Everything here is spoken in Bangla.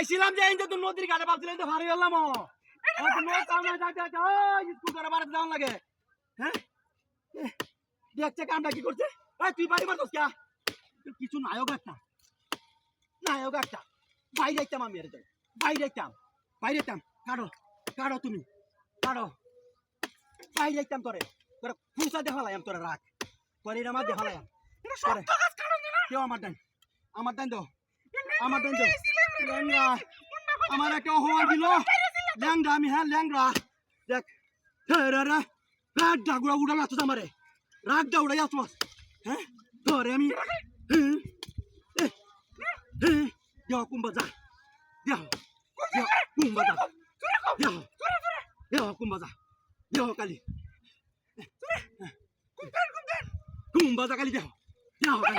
আইছিলাম যে ইন্দে তো নদীর ঘাটে ভাবছিলাম তো ভারী হলাম স্কুল করে বাড়াতে যাওয়ার লাগে। হ্যাঁ দেখছে কামটা কি করছে? তুই বাড়ি মারতস কে? কিছু নায়ক একটা বাইরে যাইতাম আমি, বাইরে যাইতাম কারো কারো তুমি কারো বাইরে যাইতাম তোরে তোরা ফুসা দেখালাম তোরা রাখ তোর এর আমার দেখালাম কেউ আমার দেন দো ল্যাংরা আমার একটা অহমান দিল ল্যাংরা আমি হ্যাঁ ল্যাংরা দেখ রাগ ডাগুড়া উড়া লাগতো আমারে রাগটা উড়াই আসতো হ্যাঁ তোরে আমি দেহ কুম্বা যা দেহ কুম্বা যা দেহ কুম্বা যা দেহ কালি কুম্বা যা কালি দেহ কালি